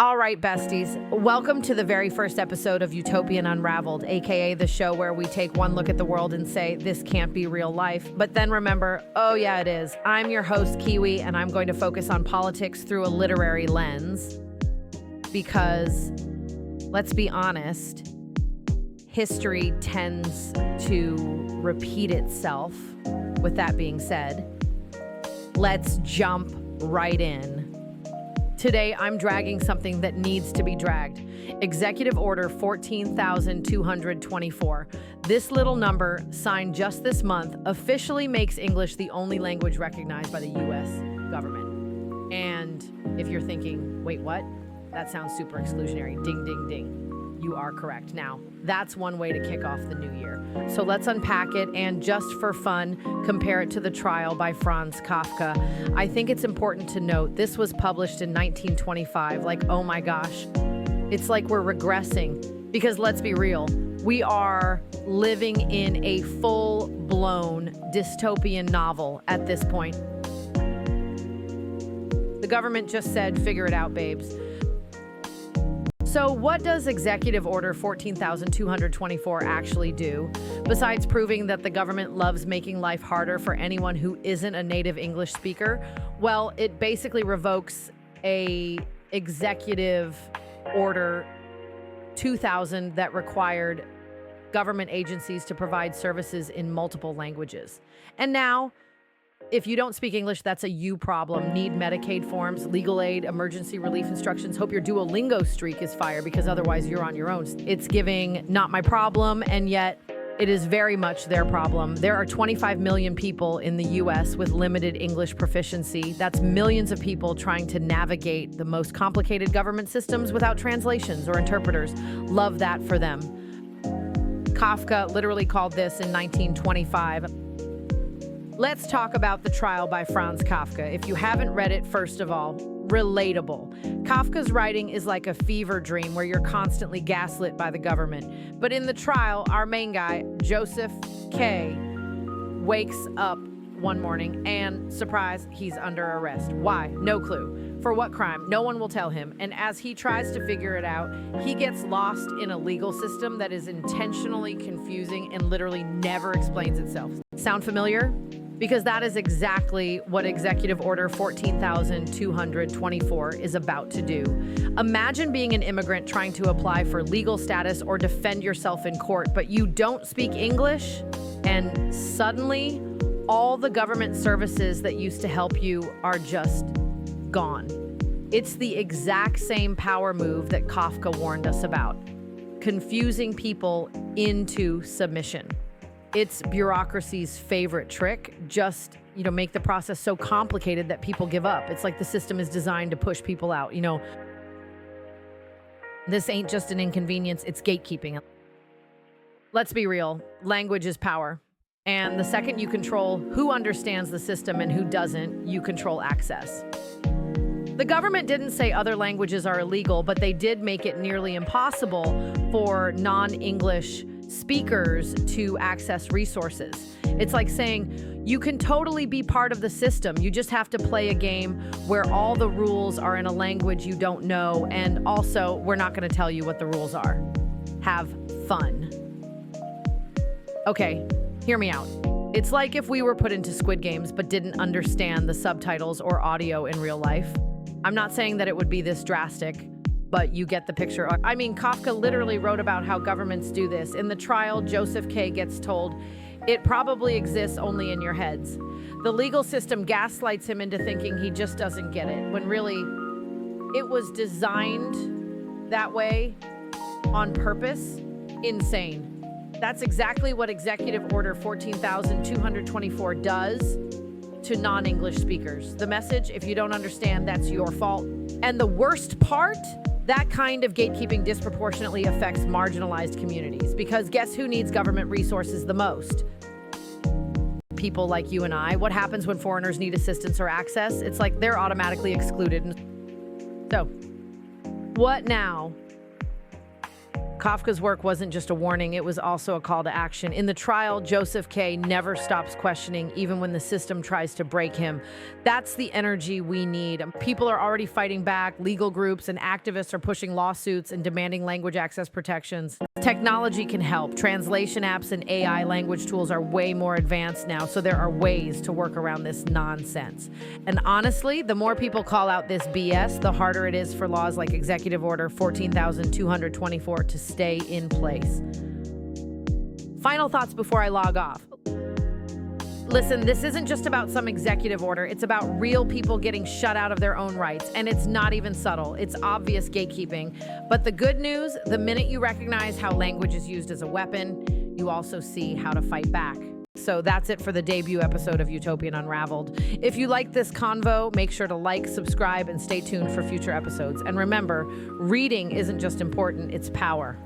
All right, besties, welcome to the very first episode of Utopian Unraveled, aka the show where we take one look at the world and say, this can't be real life, but then remember, oh yeah, it is. I'm your host, Kiwi, and I'm going to focus on politics through a literary lens because, let's be honest, history tends to repeat itself. With that being said, let's jump right in. Today, I'm dragging something that needs to be dragged. Executive Order 14,224. This little number, signed just this month, officially makes English the only language recognized by the U.S. government. And if you're thinking, wait, what? That sounds super exclusionary. Ding, ding, ding. You are correct. Now, that's one way to kick off the new year. So let's unpack it and just for fun, compare it to the trial by Franz Kafka. I think it's important to note this was published in 1925. Like, oh my gosh, it's like we're regressing because let's be real, we are living in a full-blown dystopian novel at this point. The government just said, figure it out, babes. So what does Executive Order 14,224 actually do, besides proving that the government loves making life harder for anyone who isn't a native English speaker? Well, it basically revokes a Executive Order 2000 that required government agencies to provide services in multiple languages. And now, if you don't speak English, that's a you problem. Need Medicaid forms, legal aid, emergency relief instructions. Hope your Duolingo streak is fire because otherwise you're on your own. It's giving not my problem, and yet it is very much their problem. There are 25 million people in the US with limited English proficiency. That's millions of people trying to navigate the most complicated government systems without translations or interpreters. Love that for them. Kafka literally called this in 1925. Let's talk about the trial by Franz Kafka. If you haven't read it, first of all, relatable. Kafka's writing is like a fever dream where you're constantly gaslit by the government. But in the trial, our main guy, Joseph K., wakes up one morning and, surprise, he's under arrest. Why? No clue. For what crime? No one will tell him. And as he tries to figure it out, he gets lost in a legal system that is intentionally confusing and literally never explains itself. Sound familiar? Because that is exactly what Executive Order 14,224 is about to do. Imagine being an immigrant trying to apply for legal status or defend yourself in court, but you don't speak English, and suddenly all the government services that used to help you are just gone. It's the exact same power move that Kafka warned us about, confusing people into submission. It's bureaucracy's favorite trick, just, make the process so complicated that people give up. It's like the system is designed to push people out, This ain't just an inconvenience, it's gatekeeping. Let's be real, language is power. And the second you control who understands the system and who doesn't, you control access. The government didn't say other languages are illegal, but they did make it nearly impossible for non-English speakers to access resources. It's like saying you can totally be part of the system. You just have to play a game where all the rules are in a language you don't know, and also we're not going to tell you what the rules are. Have fun. Okay, hear me out. It's like if we were put into Squid Games but didn't understand the subtitles or audio in real life. I'm not saying that it would be this drastic, but you get the picture. I mean, Kafka literally wrote about how governments do this. In the trial, Joseph K. gets told, it probably exists only in your heads. The legal system gaslights him into thinking he just doesn't get it, when really it was designed that way on purpose. Insane. That's exactly what Executive Order 14,224 does to non-English speakers. The message, if you don't understand, that's your fault. And the worst part, that kind of gatekeeping disproportionately affects marginalized communities, because guess who needs government resources the most? People like you and I. What happens when foreigners need assistance or access? It's like they're automatically excluded. So, what now? Kafka's work wasn't just a warning, it was also a call to action. In the trial, Joseph K. never stops questioning, even when the system tries to break him. That's the energy we need. People are already fighting back. Legal groups and activists are pushing lawsuits and demanding language access protections. Technology can help. Translation apps and AI language tools are way more advanced now, so there are ways to work around this nonsense. And honestly, the more people call out this BS, the harder it is for laws like Executive Order 14,224 to stay in place. Final thoughts before I log off. Listen, this isn't just about some executive order. It's about real people getting shut out of their own rights. And it's not even subtle. It's obvious gatekeeping. But the good news, the minute you recognize how language is used as a weapon, you also see how to fight back. So that's it for the debut episode of Utopian Unraveled. If you like this convo, make sure to like, subscribe, and stay tuned for future episodes. And remember, reading isn't just important, it's power.